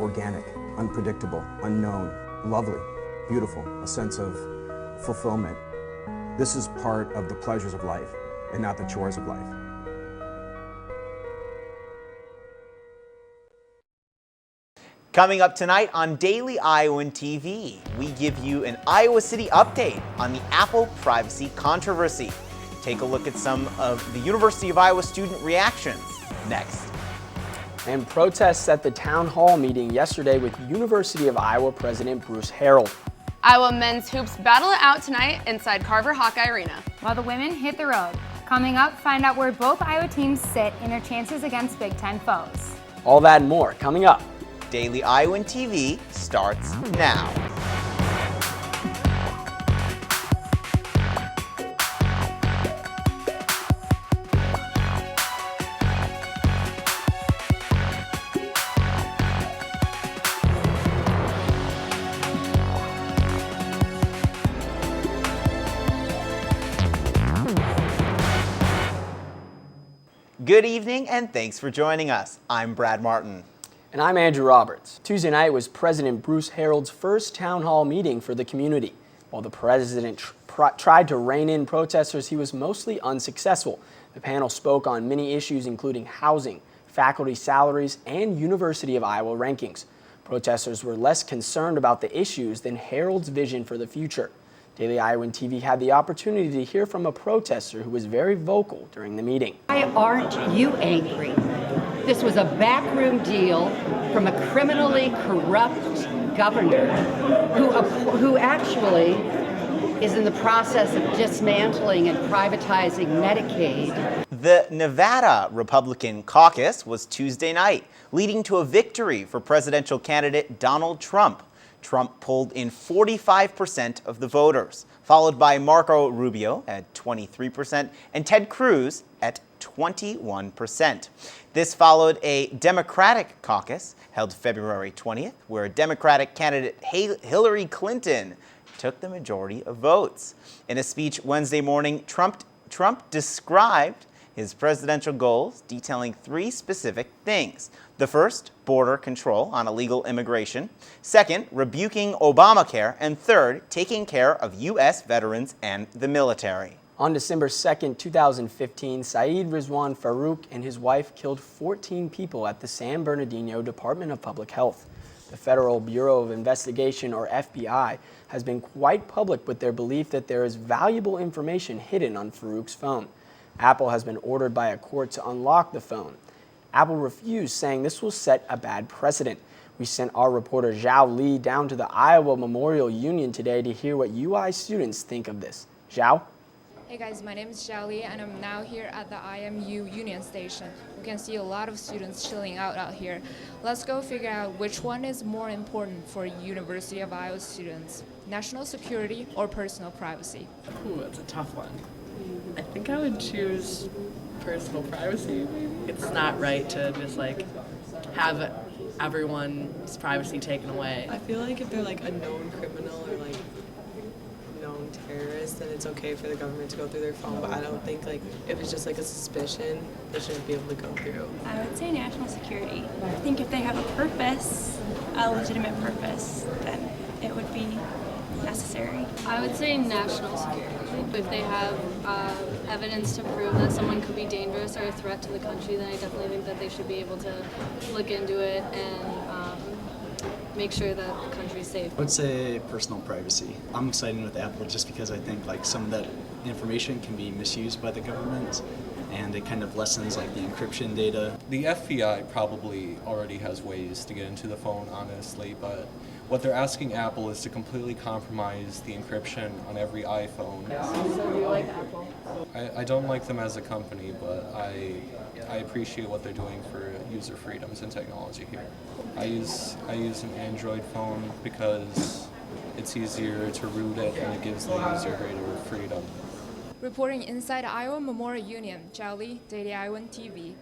organic, unpredictable, unknown, lovely, beautiful, a sense of fulfillment. This is part of the pleasures of life and not the chores of life. Coming up tonight on Daily Iowan TV, we give you an Iowa City update on the Apple privacy controversy. Take a look at some of the University of Iowa student reactions next. And protests at the town hall meeting yesterday with University of Iowa President Bruce Harold. Iowa men's hoops battle it out tonight inside Carver Hawkeye Arena. While the women hit the road. Coming up, find out where both Iowa teams sit in their chances against Big Ten foes. All that and more coming up. Daily Iowan TV starts now. Good evening and thanks for joining us. I'm Brad Martin. And I'm Andrew Roberts. Tuesday night was President Bruce Harold's first town hall meeting for the community. While the president tried to rein in protesters, he was mostly unsuccessful. The panel spoke on many issues including housing, faculty salaries, and University of Iowa rankings. Protesters were less concerned about the issues than Harold's vision for the future. Daily Iowan TV had the opportunity to hear from a protester who was very vocal during the meeting. Why aren't you angry? This was a backroom deal from a criminally corrupt governor who actually is in the process of dismantling and privatizing Medicaid. The Nevada Republican caucus was Tuesday night, leading to a victory for presidential candidate Donald Trump. Trump pulled in 45% of the voters, followed by Marco Rubio at 23% and Ted Cruz at 21%. This followed a Democratic caucus held February 20th, where Democratic candidate Hillary Clinton took the majority of votes. In a speech Wednesday morning, Trump described his presidential goals, detailing three specific things. The first, border control on illegal immigration. Second, rebuking Obamacare. And third, taking care of U.S. veterans and the military. On December 2nd, 2015, Saeed Rizwan Farouk and his wife killed 14 people at the San Bernardino Department of Public Health. The Federal Bureau of Investigation, or FBI, has been quite public with their belief that there is valuable information hidden on Farouk's phone. Apple has been ordered by a court to unlock the phone. Apple refused, saying this will set a bad precedent. We sent our reporter Zhao Li down to the Iowa Memorial Union today to hear what UI students think of this. Zhao? Hey guys, my name is Zhao Li and I'm now here at the IMU Union Station. You can see a lot of students chilling out here. Let's go figure out which one is more important for University of Iowa students, national security or personal privacy. Ooh, that's a tough one. I think I would choose personal privacy, maybe. It's not right to just have everyone's privacy taken away. I feel like if they're a known criminal or known terrorist, then it's okay for the government to go through their phone, but I don't think if it's just a suspicion, they shouldn't be able to go through. I would say national security. I think if they have a purpose, a legitimate purpose, then it would be necessary. I would say national security. If they have evidence to prove that someone could be dangerous or a threat to the country, then I definitely think that they should be able to look into it and make sure that the country's safe. I would say personal privacy. I'm excited with Apple just because I think some of that information can be misused by the government, and it kind of lessens the encryption data. The FBI probably already has ways to get into the phone, honestly, but what they're asking Apple is to completely compromise the encryption on every iPhone. So do you like Apple? I don't like them as a company, but I appreciate what they're doing for user freedoms and technology here. I use an Android phone because it's easier to root it and it gives the user greater freedom. Reporting inside Iowa Memorial Union, Zhao Li, Daily Iowan TV.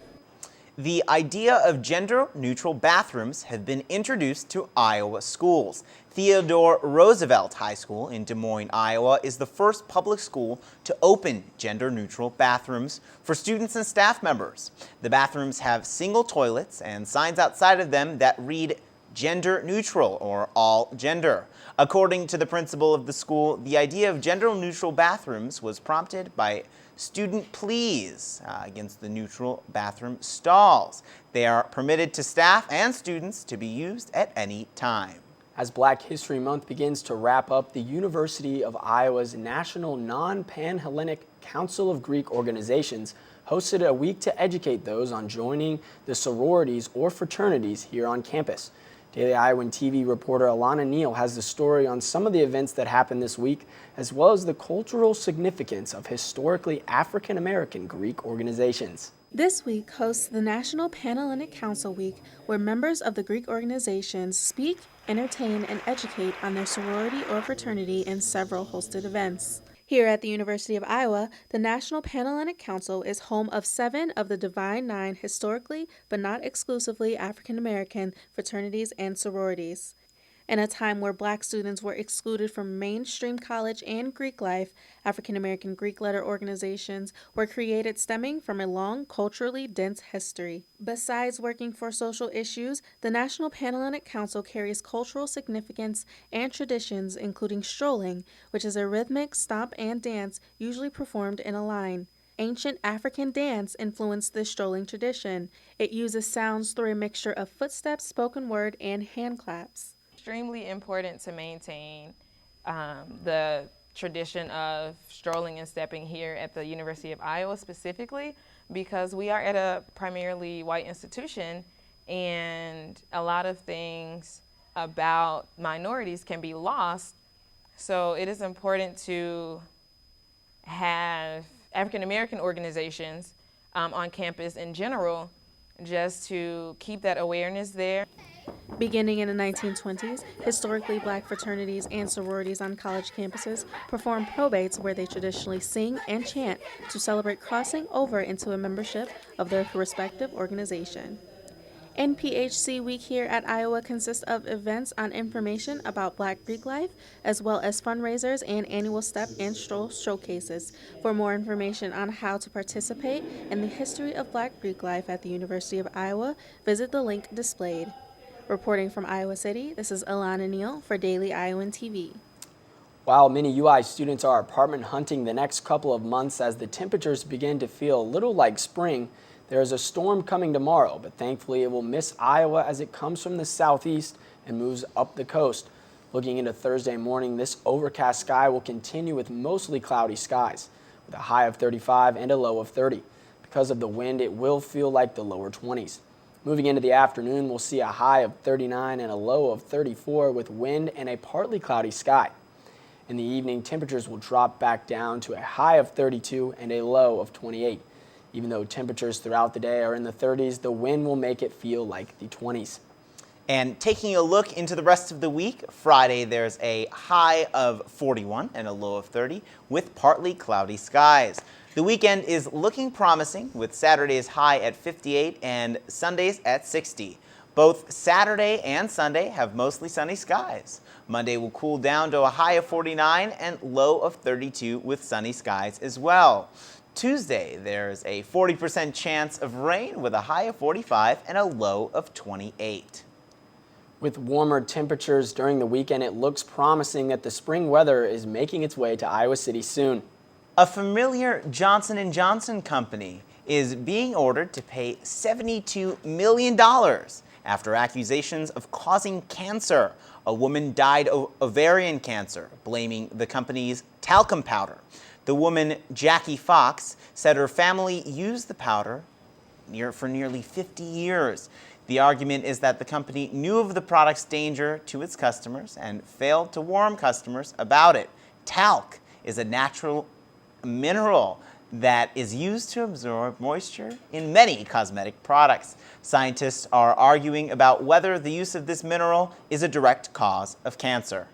The idea of gender-neutral bathrooms have been introduced to Iowa schools. Theodore Roosevelt High School in Des Moines, Iowa is the first public school to open gender-neutral bathrooms for students and staff members. The bathrooms have single toilets and signs outside of them that read gender neutral or all gender. According to the principal of the school, the idea of gender neutral bathrooms was prompted by student pleas against the neutral bathroom stalls. They are permitted to staff and students to be used at any time. As Black History Month begins to wrap up, the University of Iowa's National Non-Pan-Hellenic Council of Greek Organizations hosted a week to educate those on joining the sororities or fraternities here on campus. Daily Iowan TV reporter Alana Neal has the story on some of the events that happened this week, as well as the cultural significance of historically African-American Greek organizations. This week hosts the National Pan-Hellenic Council Week, where members of the Greek organizations speak, entertain, and educate on their sorority or fraternity in several hosted events. Here at the University of Iowa, the National Pan-Hellenic Council is home of 7 of the Divine 9 historically, but not exclusively African-American fraternities and sororities. In a time where Black students were excluded from mainstream college and Greek life, African-American Greek letter organizations were created stemming from a long, culturally dense history. Besides working for social issues, the National Pan-Hellenic Council carries cultural significance and traditions, including strolling, which is a rhythmic stomp and dance usually performed in a line. Ancient African dance influenced this strolling tradition. It uses sounds through a mixture of footsteps, spoken word, and hand claps. Extremely important to maintain the tradition of strolling and stepping here at the University of Iowa specifically, because we are at a primarily white institution and a lot of things about minorities can be lost. So it is important to have African American organizations on campus in general, just to keep that awareness there. Beginning in the 1920s, historically Black fraternities and sororities on college campuses perform probates where they traditionally sing and chant to celebrate crossing over into a membership of their respective organization. NPHC Week here at Iowa consists of events on information about Black Greek life, as well as fundraisers and annual step and stroll showcases. For more information on how to participate in the history of Black Greek life at the University of Iowa, visit the link displayed. Reporting from Iowa City, this is Alana Neal for Daily Iowan TV. While many UI students are apartment hunting the next couple of months as the temperatures begin to feel a little like spring, there is a storm coming tomorrow, but thankfully it will miss Iowa as it comes from the southeast and moves up the coast. Looking into Thursday morning, this overcast sky will continue with mostly cloudy skies, with a high of 35 and a low of 30. Because of the wind, it will feel like the lower 20s. Moving into the afternoon, we'll see a high of 39 and a low of 34 with wind and a partly cloudy sky. In the evening, temperatures will drop back down to a high of 32 and a low of 28. Even though temperatures throughout the day are in the 30s, the wind will make it feel like the 20s. And taking a look into the rest of the week, Friday there's a high of 41 and a low of 30 with partly cloudy skies. The weekend is looking promising with Saturday's high at 58 and Sunday's at 60. Both Saturday and Sunday have mostly sunny skies. Monday will cool down to a high of 49 and low of 32 with sunny skies as well. Tuesday, there's a 40% chance of rain with a high of 45 and a low of 28. With warmer temperatures during the weekend, it looks promising that the spring weather is making its way to Iowa City soon. A familiar Johnson & Johnson company is being ordered to pay $72 million after accusations of causing cancer. A woman died of ovarian cancer, blaming the company's talcum powder. The woman, Jackie Fox, said her family used the powder for nearly 50 years. The argument is that the company knew of the product's danger to its customers and failed to warn customers about it. Talc is a natural mineral that is used to absorb moisture in many cosmetic products. Scientists are arguing about whether the use of this mineral is a direct cause of cancer.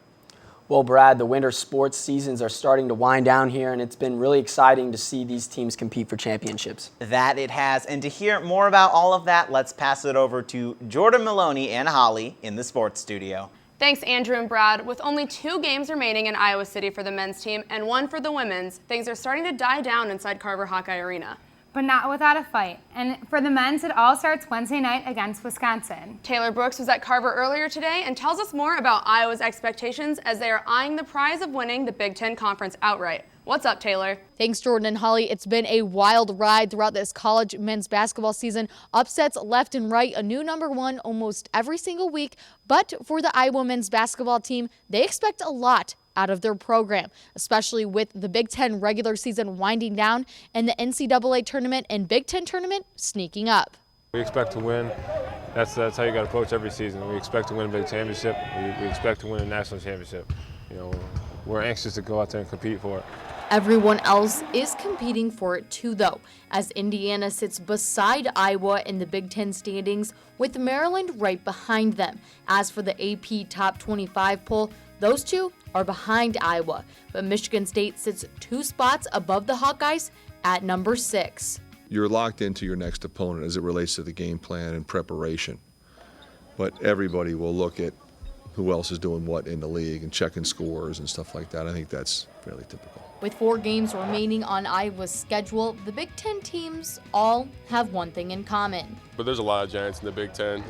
Well, Brad, the winter sports seasons are starting to wind down here, and it's been really exciting to see these teams compete for championships. That it has. And to hear more about all of that, let's pass it over to Jordan Maloney and Holly in the sports studio. Thanks, Andrew and Brad. With only 2 games remaining in Iowa City for the men's team and 1 for the women's, things are starting to die down inside Carver Hawkeye Arena. but not without a fight. And for the men's, it all starts Wednesday night against Wisconsin. Taylor Brooks was at Carver earlier today and tells us more about Iowa's expectations as they are eyeing the prize of winning the Big Ten Conference outright. What's up, Taylor? Thanks, Jordan and Holly. It's been a wild ride throughout this college men's basketball season. Upsets left and right, a new #1 almost every single week. But for the Iowa men's basketball team, they expect a lot out of their program, especially with the Big Ten regular season winding down and the NCAA tournament and Big Ten tournament sneaking up. We expect to win. That's how you got to approach every season. We expect to win a big championship. We expect to win a national championship. You know, we're anxious to go out there and compete for it. Everyone else is competing for it too, though, as Indiana sits beside Iowa in the Big Ten standings with Maryland right behind them. As for the AP Top 25 poll, those two are behind Iowa, but Michigan State sits 2 spots above the Hawkeyes at number 6. You're locked into your next opponent as it relates to the game plan and preparation, but everybody will look at who else is doing what in the league and checking scores and stuff like that. I think that's fairly typical. With 4 games remaining on Iowa's schedule, the Big Ten teams all have one thing in common. But there's a lot of giants in the Big Ten.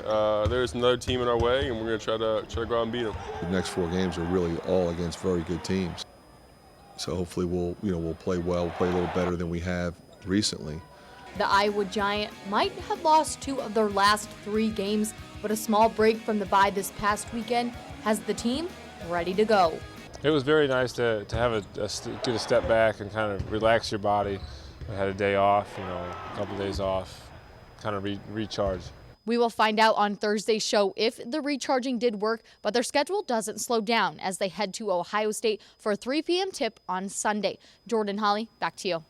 There's another team in our way, and we're going to try to go out and beat them. The next 4 games are really all against very good teams. So hopefully we'll play well, play a little better than we have recently. The Iowa Giant might have lost 2 of their last 3 games, but a small break from the bye this past weekend has the team ready to go. It was very nice to have get a step back and kind of relax your body. I had a day off, a couple of days off, kind of recharge. We will find out on Thursday's show if the recharging did work, but their schedule doesn't slow down as they head to Ohio State for a 3 p.m. tip on Sunday. Jordan, Holly, back to you.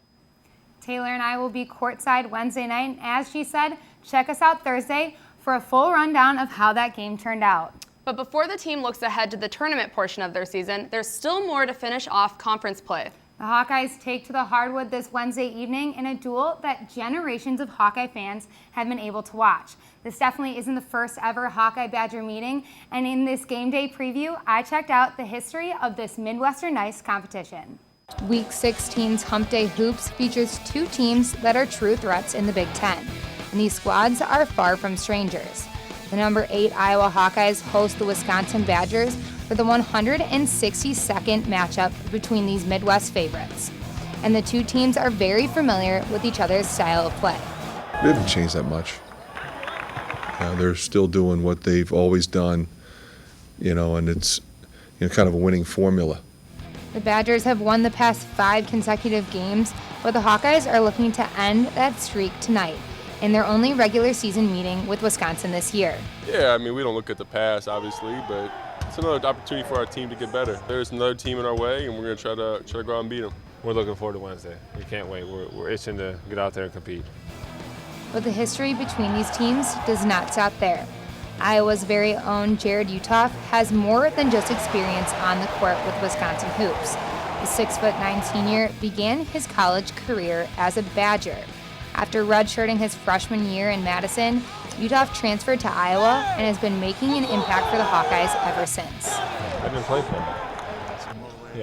Taylor and I will be courtside Wednesday night. As she said, check us out Thursday for a full rundown of how that game turned out. But before the team looks ahead to the tournament portion of their season, there's still more to finish off conference play. The Hawkeyes take to the hardwood this Wednesday evening in a duel that generations of Hawkeye fans have been able to watch. This definitely isn't the first ever Hawkeye Badger meeting, and in this game day preview, I checked out the history of this Midwestern Nice competition. Week 16's Hump Day Hoops features 2 teams that are true threats in the Big Ten, and these squads are far from strangers. The number 8 Iowa Hawkeyes host the Wisconsin Badgers for the 162nd matchup between these Midwest favorites. And the 2 teams are very familiar with each other's style of play. They haven't changed that much. They're still doing what they've always done, and it's kind of a winning formula. The Badgers have won the past 5 consecutive games, but the Hawkeyes are looking to end that streak tonight in their only regular season meeting with Wisconsin this year. Yeah, we don't look at the past, obviously, but it's another opportunity for our team to get better. There's another team in our way, and we're going to try to go out and beat them. We're looking forward to Wednesday. We can't wait. We're itching to get out there and compete. But the history between these teams does not stop there. Iowa's very own Jared Utoff has more than just experience on the court with Wisconsin hoops. The 6'9" senior began his college career as a Badger. After redshirting his freshman year in Madison, Utoff transferred to Iowa and has been making an impact for the Hawkeyes ever since. I didn't play for him.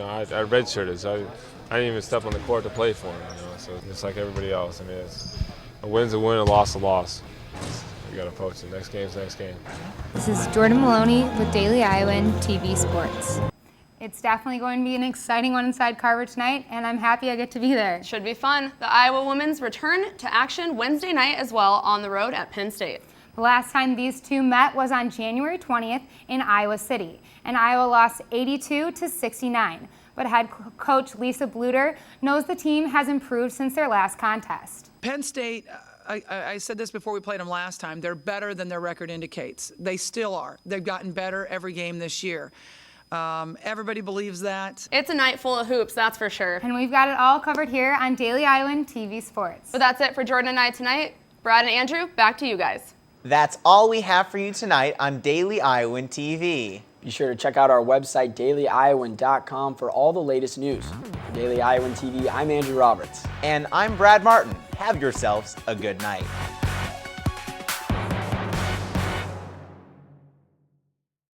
I redshirted, so I didn't even step on the court to play for him. So just like everybody else, it's a win's a win, a loss a loss. You got to approach it. Next game's next game. This is Jordan Maloney with Daily Iowan TV Sports. It's definitely going to be an exciting one inside Carver tonight, and I'm happy I get to be there. Should be fun. The Iowa women's return to action Wednesday night as well on the road at Penn State. The last time these 2 met was on January 20th in Iowa City, and Iowa lost 82-69. But head coach Lisa Bluter knows the team has improved since their last contest. Penn State, I said this before we played them last time, they're better than their record indicates. They still are. They've gotten better every game this year. Everybody believes that. It's a night full of hoops, that's for sure. And we've got it all covered here on Daily Iowan TV Sports. But that's it for Jordan and I tonight. Brad and Andrew, back to you guys. That's all we have for you tonight on Daily Iowan TV. Be sure to check out our website, dailyiowan.com, for all the latest news. For Daily Iowan TV, I'm Andrew Roberts. And I'm Brad Martin. Have yourselves a good night.